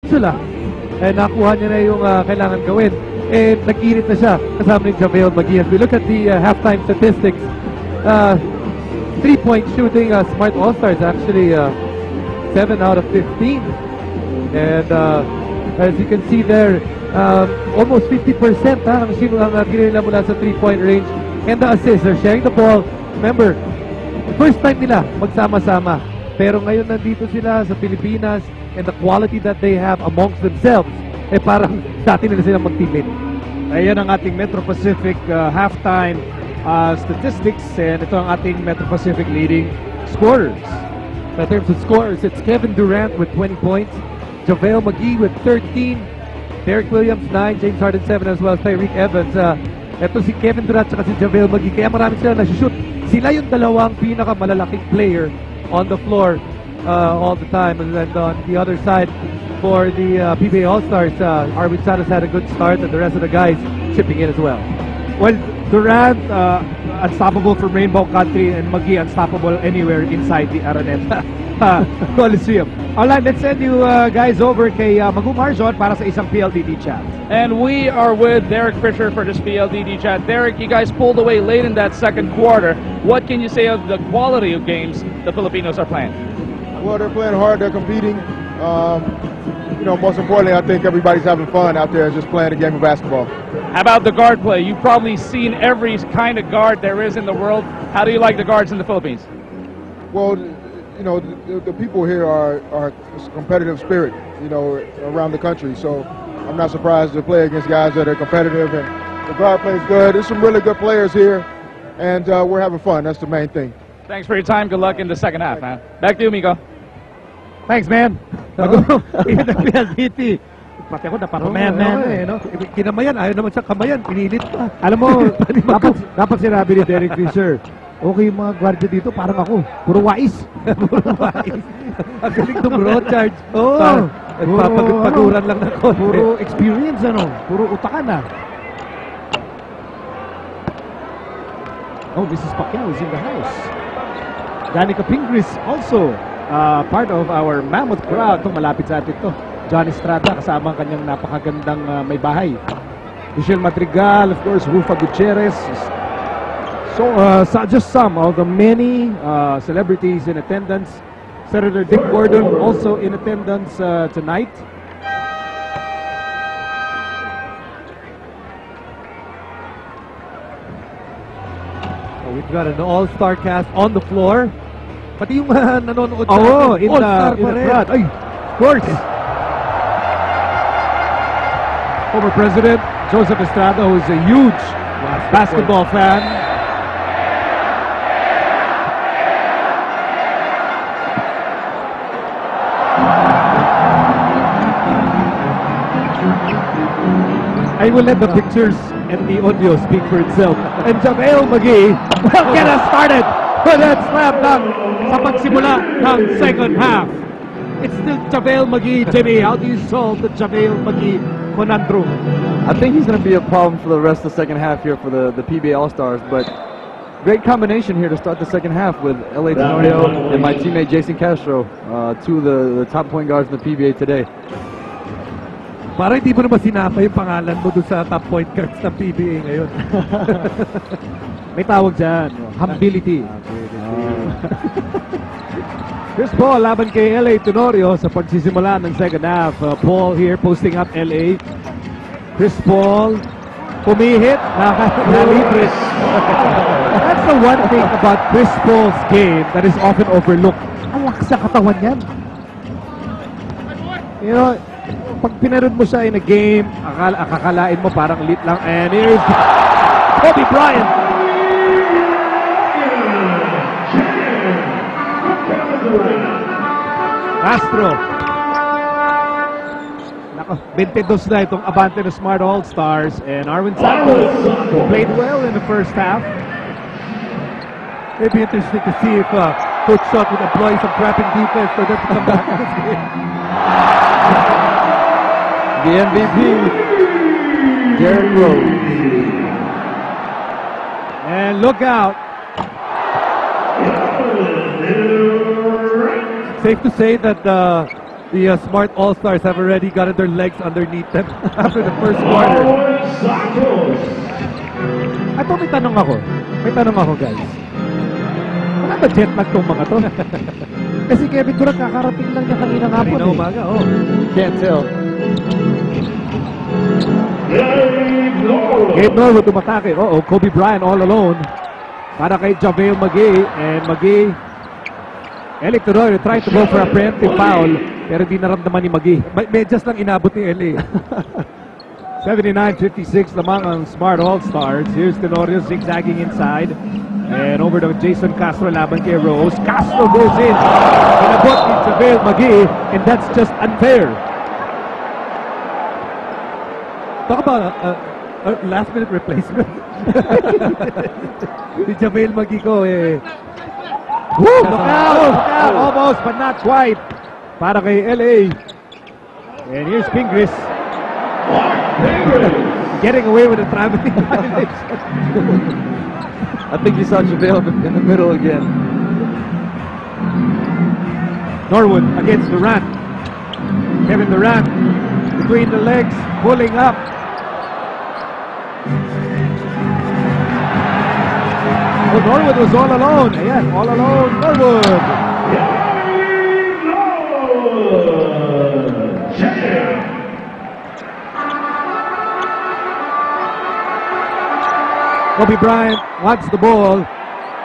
sila. Nakuha niya na yung kailangan gawin. Nag-init na siya kasama ni JaVale McGee. As we look at the halftime statistics, 3-point shooting, Smart All-Stars actually 7 out of 15. And as you can see there, almost 50% ang ginila mula sa 3-point range. And the assists, they're sharing the ball. Remember, first time nila magsama-sama. Pero ngayon nandito sila sa Pilipinas, and the quality that they have amongst themselves, parang dati nila silang mag-teammate. Ayan ang ating Metro Pacific halftime statistics, and ito ang ating Metro Pacific leading scorers. In terms of scorers, it's Kevin Durant with 20 points, JaVale McGee with 13, Derek Williams 9, James Harden 7, as well as Tyreek Evans. Ito si Kevin Durant at si JaVale McGee, kaya marami sila nag-shoot. Sila yung dalawang pinakamalalaking player on the floor all the time. And then on the other side, for the PBA All-Stars, Arvin Salas had a good start, and the rest of the guys chipping in as well. Well, Durant, unstoppable from Rainbow Country, and McGee, unstoppable anywhere inside the Araneta Coliseum. Alright, let's send you guys over kay Magu Marzon para sa isang PLDT chat. And we are with Derek Fisher for this PLDT chat. Derek, you guys pulled away late in that second quarter. What can you say of the quality of games the Filipinos are playing? Well, they're playing hard, they're competing. You know, most importantly, I think everybody's having fun out there just playing a game of basketball. How about the guard play? You've probably seen every kind of guard there is in the world. How do you like the guards in the Philippines? Well, you know, the people here are a competitive spirit, you know, around the country. So I'm not surprised to play against guys that are competitive, and the guard play is good. There's some really good players here, and we're having fun. That's the main thing. Thanks for your time. Good luck in the second half, man. Back to you, Miko. Thanks, man. PLDT. Pati ako napakamayan no? Kinamayan, ayaw naman siya kamayan, pinilit pa. Alam mo, dapat sinabi ni Derek Fisher, okay yung mga gwardiya dito, parang ako. Puro wais. Puro wais. Ang galing tumuro, Charge. Oo. Nagpapaguran lang na konti. Puro experience, ano? Puro utakan na. Oh, Mrs. Pacquiao is in the house. Danica Pingris also part of our mammoth crowd. Itong malapit sa atin to. John Estrada, kasama ang kanyang napakagandang may bahay. Michelle Madrigal, of course, Rufa Gutierrez. So, just some of the many celebrities in attendance. Senator Dick Gordon also in attendance tonight. We've got an all-star cast on the floor. Pati yung nanonood sa in the crowd. Ay, of course. Former President Joseph Estrada, who is a huge basketball fan. I will let the pictures and the audio speak for itself. And JaVale McGee will get us started with that slam dunk sa pagsimula ng second half. It's still JaVale McGee, Jimmy. How do you solve the JaVale McGee conundrum? I think he's going to be a problem for the rest of the second half here for the PBA All-Stars, but great combination here to start the second half with L.A. Tenorio and my teammate Jason Castro, two of the top point guards in the PBA today. Para hindi mo naman sinapa yung pangalan mo doon sa top point guards ng PBA ngayon. May tawag dyan. Humility. Chris Paul laban kay L.A. Tenorio sa pagsisimula ng second half. Paul here posting up L.A. Chris Paul pumihit. Nakalibre. That's the one thing about Chris Paul's game that is often overlooked. Ang lakas sa katawan yan. You know, pag pinarod mo siya in a game, akakalain mo parang lit lang. And here's Kobe Bryant. Castro. Nako, 22 na itong abante ng Smart All-Stars. And Arvin Santos played well in the first half. It'd be interesting to see if Coach Shot would employ some prepping defense for them to come back to this game. The MVP, Derrick Rose. And look out. Safe to say that The Smart All-Stars have already gotten their legs underneath them after the first quarter. Ato, may tanong ako. May tanong ako, guys. Wala ba jet lag tong mga to? Kasi Kevin Durant kakarating lang niya kaninang hapon. Kanina umaga, oh. Can't tell. Gabe Norwood tumatake. Oh, Kobe Bryant all alone. Para kay JaVale McGee. And McGee, Eric Tenorio trying to go for a preemptive foul. Pero di naramdaman ni McGee. Medyas lang inabot ni LA. 79-56 lamang ang Smart All-Stars. Here's Tenorio zigzagging inside. And over to Jason Castro laban kay Rose. Castro goes in. Inabot ni JaVale McGee. And that's just unfair. Talk about a last-minute replacement. Si JaVale McGee ko, eh. Woo! Look out! Look out! Almost, but not quite. Para kay LA. And here's Pingris. Getting away with a traveling violation. I think you saw JaVale in the middle again. Norwood against Durant. Kevin Durant between the legs, pulling up. Oh, Norwood was all alone. Ayan, all alone, Norwood. Kobe Bryant wants the ball.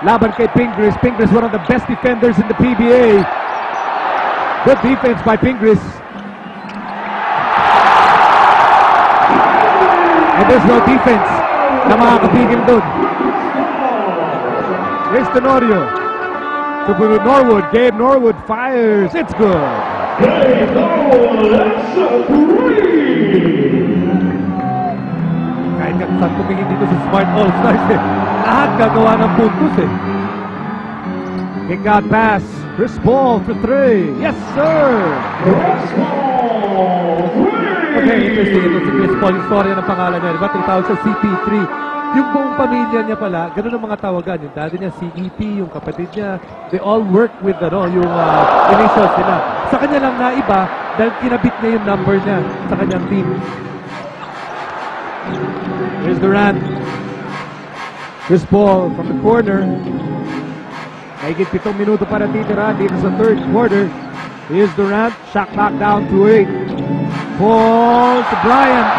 Laban kay Pingris. Pingris, one of the best defenders in the PBA. Good defense by Pingris. And there's no defense na makakapigil doon. Here's Tenorio. To Norwood. Gabe Norwood fires. It's good. Gabe Norwood, that's a three. Kahit saan tumingin dito sa Smart All-Stars, eh. Lahat gagawa ng puntos, eh. Kick out pass. Chris Paul for three. Yes, sir. Chris Paul, three. Okay, interesting. Ito si Chris Paul, yung storya ng pangalan niya. Diba? Tinatawag sa CP3. Yung buong pamilya niya pala, ganun ang mga tawagan. Yung daddy niya, CEP, yung kapatid niya, they all work with yung initials nila. Sa kanya lang na iba, dahil kinabit niya yung number niya sa kanyang team. Here's Durant. Chris Paul from the corner. Mahigit 7 minuto para titira dito sa third quarter. Here's Durant. Shot clock down to 8. Paul to Bryant.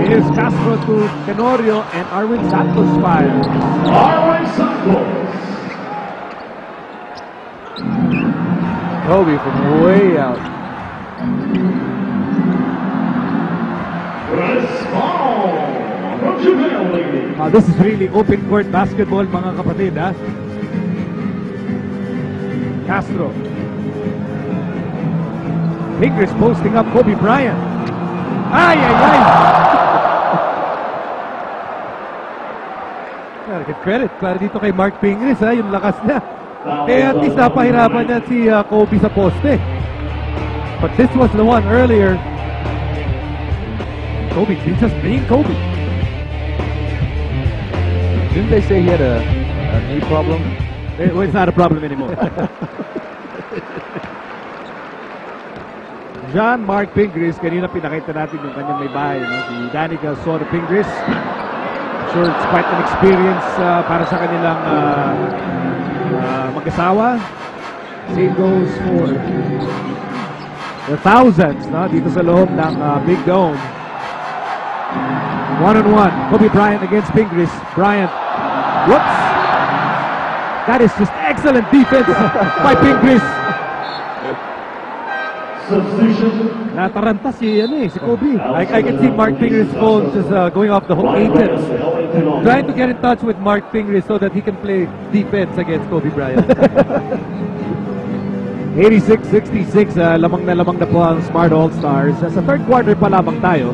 Here's Castro to Tenorio and Arwin Santos fires. Arwin Santos. Kobe from way out. Chris Paul from JaVale. This is really open court basketball, mga kapatid, ha? Castro. Pingris posting up Kobe Bryant. Ay, ay, ay! Give credit para dito kay Mark Pingris, ha, yung lakas niya. Eh, at least napahirapan niya si Kobe sa poste. But this was the one earlier. Kobe, he's just being Kobe. Didn't they say he had a knee problem? It's not a problem anymore. John Mark Pingris, kanina pinakita natin yung kanyang may bahay, no? Si Danica Soto Pingris. I'm sure it's quite an experience para sa kanilang mag-asawa. Same goes for the thousands, no? Dito sa loob ng Big Dome. One-on-one. Kobe Bryant against Pingris. Bryant. Whoops! That is just excellent defense by Pingris. Substitution. Nataranta si Kobe. I can see Mark Pingris' phone just going off the whole agents. Trying to get in touch with Mark Pingris so that he can play defense against Kobe Bryant. 86-66, lamang na po ang Smart All-Stars. Sa third quarter pa lamang tayo.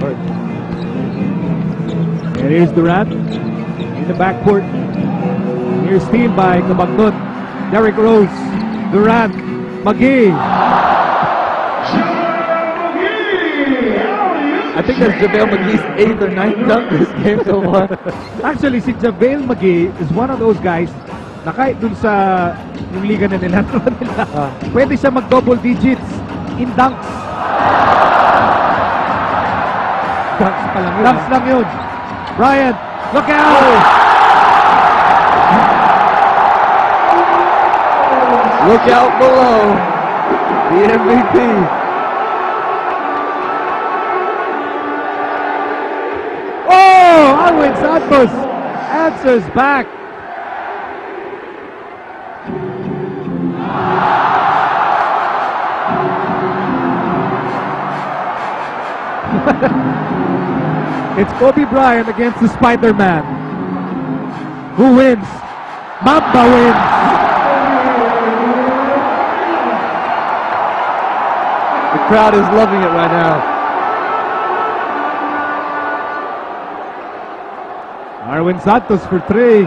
And here's Durant in the backcourt. Here's steal by Kabagnon. Derrick Rose, Durant, McGee. I think that's JaVale McGee's 8th or 9th dunk this game so far. Actually, si JaVale McGee is one of those guys na kahit dun sa yung liga na nila. Pwede siya mag-double digits in dunks. Dunks pa lang yun. Dunks lang yun. Bryant, look out! Look out below. The MVP. Oh! Arwin Santos answers back. It's Kobe Bryant against the Spider-Man. Who wins? Mamba wins. The crowd is loving it right now. Arwin Santos for 3.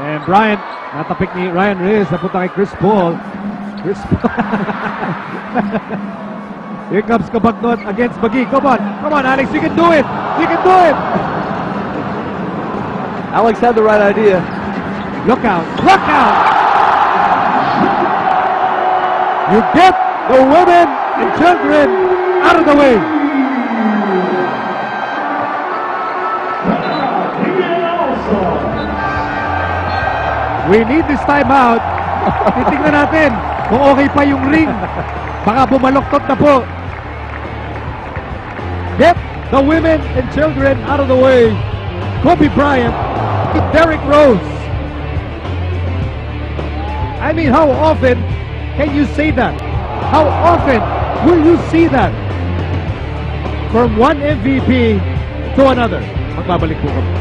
And Bryant, natapik ni Ryan Reyes, napunta kay Chris Paul. Chris Paul. Here comes Cabagnot against Magee. Come on, Alex, you can do it. You can do it. Alex had the right idea. Look out, look out. You get the women and children out of the way. We need this timeout. Titignan natin kung okay pa yung ring. Baka bumaloktot na po. Get the women and children out of the way. Kobe Bryant, Derrick Rose. I mean, how often can you say that? How often will you see that? From one MVP to another. Magbabalik po kami.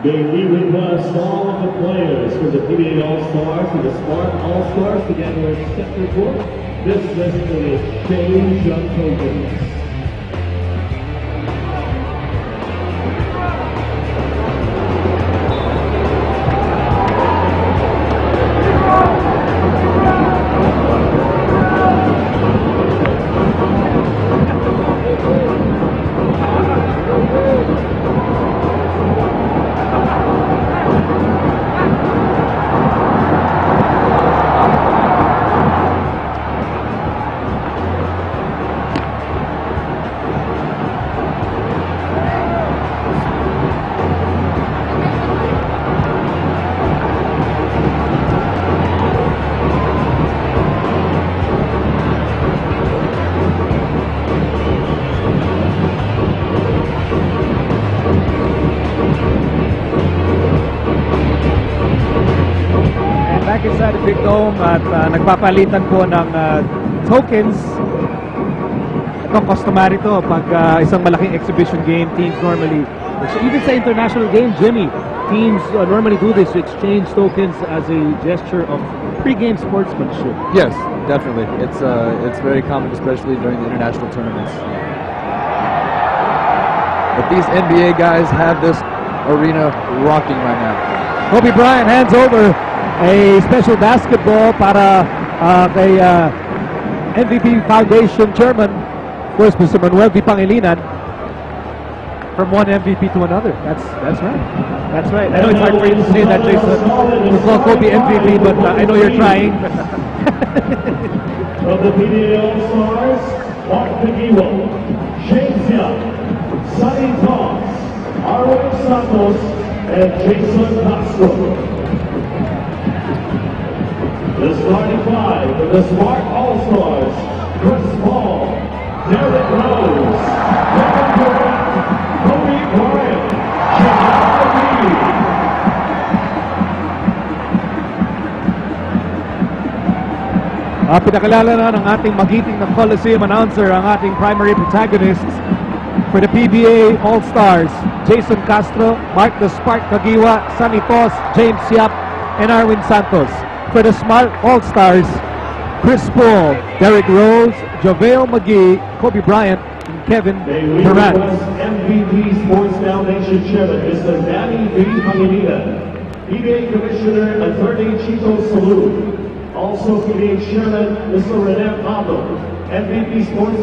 May we request all of the players for the PBA All-Stars and the Spark All-Stars to get their center court. This list is change of tokens. Inside the Big Dome at nagpapalitan po ng tokens. Itong customary to pag isang malaking exhibition game, teams normally, so even sa international game, Jimmy, teams normally do this to exchange tokens as a gesture of pre-game sportsmanship. Yes, definitely. It's very common, especially during the international tournaments. But these NBA guys have this arena rocking right now. Kobe Bryant hands over a special basketball para kay MVP Foundation Chairman, of course, Mr. Manuel V. Pangilinan. From one MVP to another. That's right. That's right. I know it's hard for you to say that, Jason. You call Kobe MVP, but I know you're trying. From the PBA All-Stars, Mark Nagiwo, James Young, Sonny Toss, Arwin Santos, and Jason Castro. The starting five for the Smart All-Stars: Chris Paul, Derrick Rose, Kevin Durant, Kobe Bryant, Jamal Magee. Pinakilala na ng ating magiting na Coliseum announcer ang ating primary protagonists for the PBA All-Stars: Jason Castro, Mark the Spark Kagiwa, Sonny Toss, James Yap, and Arwin Santos. For the Smart All-Stars, Chris Paul, Derrick Rose, JaVale McGee, Kobe Bryant, and Kevin Durant. MVP Sports Foundation Chairman, Mr. Danny V. Pangilinan. PBA Commissioner Attorney Chico Salud. Also PBA Chairman, Mr. Rene Pablo. MVP Sports